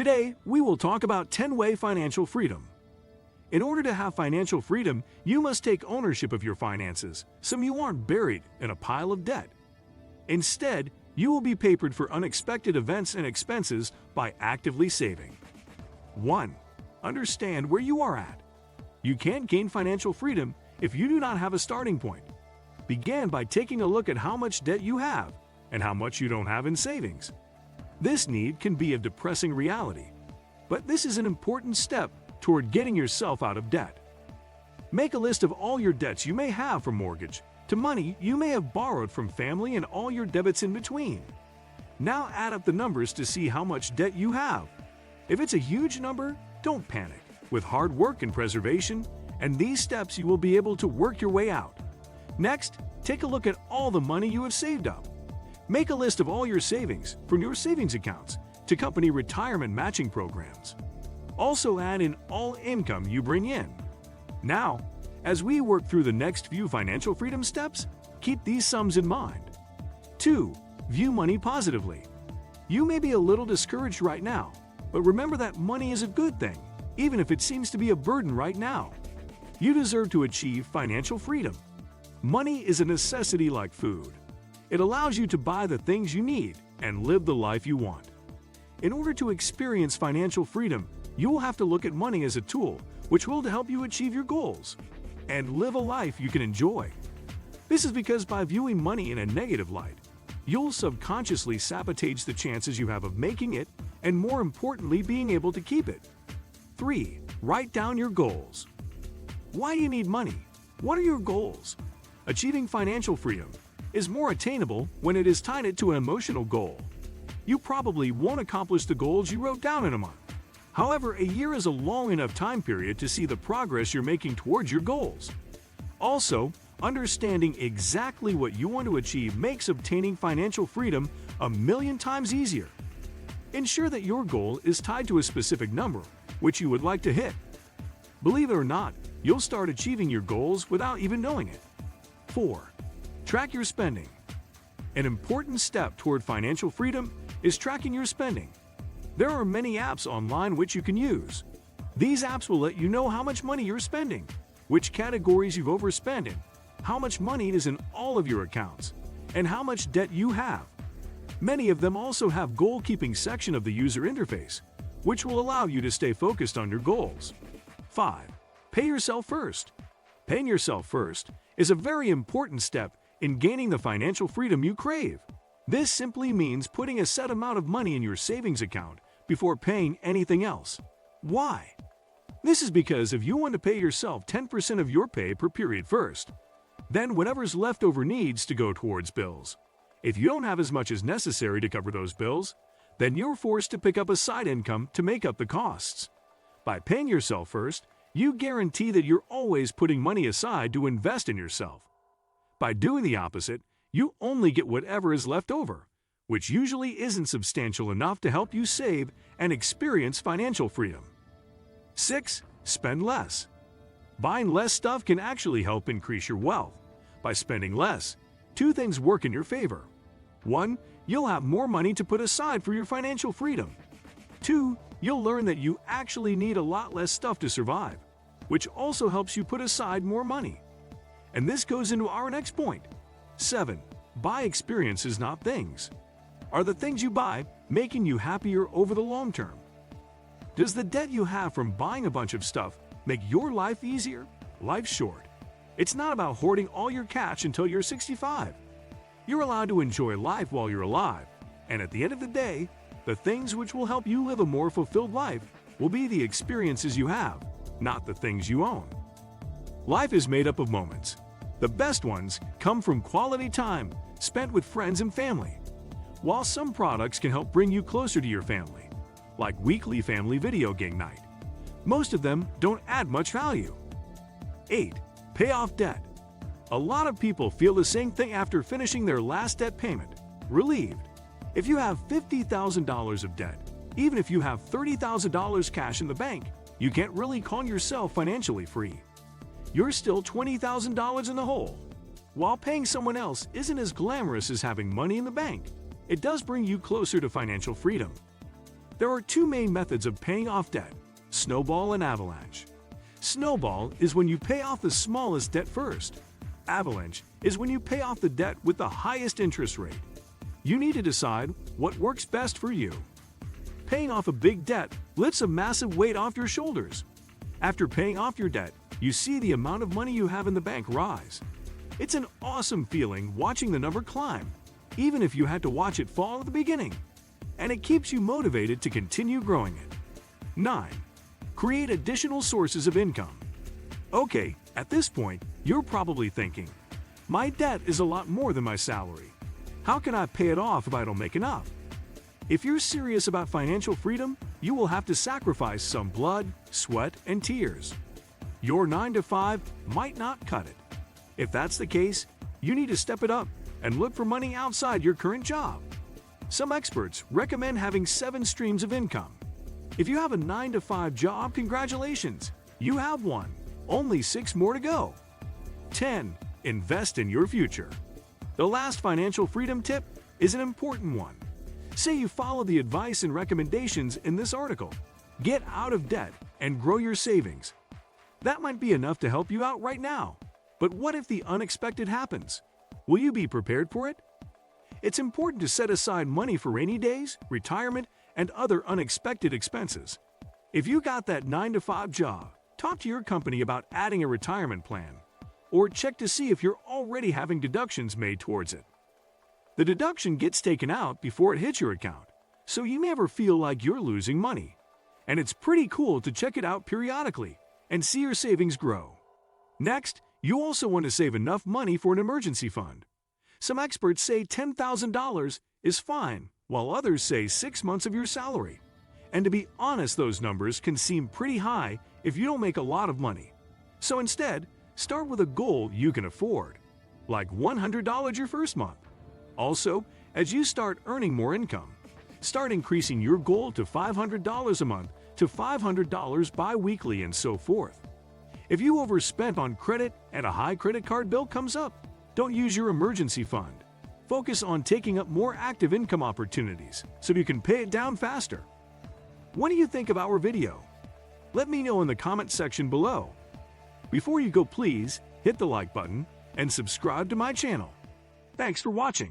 Today, we will talk about 10-way financial freedom. In order to have financial freedom, you must take ownership of your finances so you aren't buried in a pile of debt. Instead, you will be papered for unexpected events and expenses by actively saving. 1. Understand where you are at. You can't gain financial freedom if you do not have a starting point. Begin by taking a look at how much debt you have and how much you don't have in savings. This need can be a depressing reality, but this is an important step toward getting yourself out of debt. Make a list of all your debts you may have, from mortgage to money you may have borrowed from family and all your debits in between. Now add up the numbers to see how much debt you have. If it's a huge number, don't panic. With hard work and preservation and these steps, you will be able to work your way out. Next, take a look at all the money you have saved up. Make a list of all your savings, from your savings accounts to company retirement matching programs. Also add in all income you bring in. Now, as we work through the next few financial freedom steps, keep these sums in mind. 2. View money positively. You may be a little discouraged right now, but remember that money is a good thing, even if it seems to be a burden right now. You deserve to achieve financial freedom. Money is a necessity like food. It allows you to buy the things you need and live the life you want. In order to experience financial freedom, you will have to look at money as a tool which will help you achieve your goals and live a life you can enjoy. This is because by viewing money in a negative light, you'll subconsciously sabotage the chances you have of making it and, more importantly, being able to keep it. 3. Write down your goals. Why do you need money? What are your goals? Achieving financial freedom is more attainable when it is tied to an emotional goal. You probably won't accomplish the goals you wrote down in a month. However, a year is a long enough time period to see the progress you're making towards your goals. Also, understanding exactly what you want to achieve makes obtaining financial freedom a million times easier. Ensure that your goal is tied to a specific number, which you would like to hit. Believe it or not, you'll start achieving your goals without even knowing it. 4. Track your spending. An important step toward financial freedom is tracking your spending. There are many apps online which you can use. These apps will let you know how much money you're spending, which categories you've overspent in, how much money is in all of your accounts, and how much debt you have. Many of them also have goal-keeping section of the user interface, which will allow you to stay focused on your goals. 5. Pay yourself first. Paying yourself first is a very important step in gaining the financial freedom you crave. This simply means putting a set amount of money in your savings account before paying anything else. Why? This is because if you want to pay yourself 10% of your pay per period first, then whatever's left over needs to go towards bills. If you don't have as much as necessary to cover those bills, then you're forced to pick up a side income to make up the costs. By paying yourself first, you guarantee that you're always putting money aside to invest in yourself. By doing the opposite, you only get whatever is left over, which usually isn't substantial enough to help you save and experience financial freedom. 6. Spend less. Buying less stuff can actually help increase your wealth. By spending less, two things work in your favor. 1. You'll have more money to put aside for your financial freedom. 2. You'll learn that you actually need a lot less stuff to survive, which also helps you put aside more money. And this goes into our next point. 7. Buy experiences, not things. Are the things you buy making you happier over the long term? Does the debt you have from buying a bunch of stuff make your life easier? Life's short. It's not about hoarding all your cash until you're 65. You're allowed to enjoy life while you're alive, and at the end of the day, the things which will help you live a more fulfilled life will be the experiences you have, not the things you own. Life is made up of moments. The best ones come from quality time spent with friends and family. While some products can help bring you closer to your family, like weekly family video game night, most of them don't add much value. 8. Pay off debt. A lot of people feel the same thing after finishing their last debt payment, relieved. If you have $50,000 of debt, even if you have $30,000 cash in the bank, you can't really call yourself financially free. You're still $20,000 in the hole. While paying someone else isn't as glamorous as having money in the bank, it does bring you closer to financial freedom. There are two main methods of paying off debt: snowball and avalanche. Snowball is when you pay off the smallest debt first. Avalanche is when you pay off the debt with the highest interest rate. You need to decide what works best for you. Paying off a big debt lifts a massive weight off your shoulders. After paying off your debt, you see the amount of money you have in the bank rise. It's an awesome feeling watching the number climb, even if you had to watch it fall at the beginning. And it keeps you motivated to continue growing it. 9. Create additional sources of income. Okay, at this point, you're probably thinking, my debt is a lot more than my salary. How can I pay it off if I don't make enough? If you're serious about financial freedom, you will have to sacrifice some blood, sweat, and tears. Your 9-to-5 might not cut it. If that's the case, you need to step it up and look for money outside your current job. Some experts recommend having 7 streams of income. If you have a 9-to-5 job, congratulations, you have one. Only 6 more to go. 10. Invest in your future. The last financial freedom tip is an important one. Say you follow the advice and recommendations in this article. Get out of debt and grow your savings. That might be enough to help you out right now. But what if the unexpected happens? Will you be prepared for it? It's important to set aside money for rainy days, retirement, and other unexpected expenses. If you got that 9-to-5 job, talk to your company about adding a retirement plan, or check to see if you're already having deductions made towards it. The deduction gets taken out before it hits your account, so you never feel like you're losing money. And it's pretty cool to check it out periodically and see your savings grow. Next, you also want to save enough money for an emergency fund. Some experts say $10,000 is fine, while others say 6 months of your salary. And to be honest, those numbers can seem pretty high if you don't make a lot of money. So instead, start with a goal you can afford, like $100 your first month. Also, as you start earning more income, start increasing your goal to $500 a month to $500 bi-weekly and so forth. If you overspent on credit and a high credit card bill comes up, don't use your emergency fund. Focus on taking up more active income opportunities so you can pay it down faster. What do you think of our video? Let me know in the comment section below. Before you go, please hit the like button and subscribe to my channel. Thanks for watching.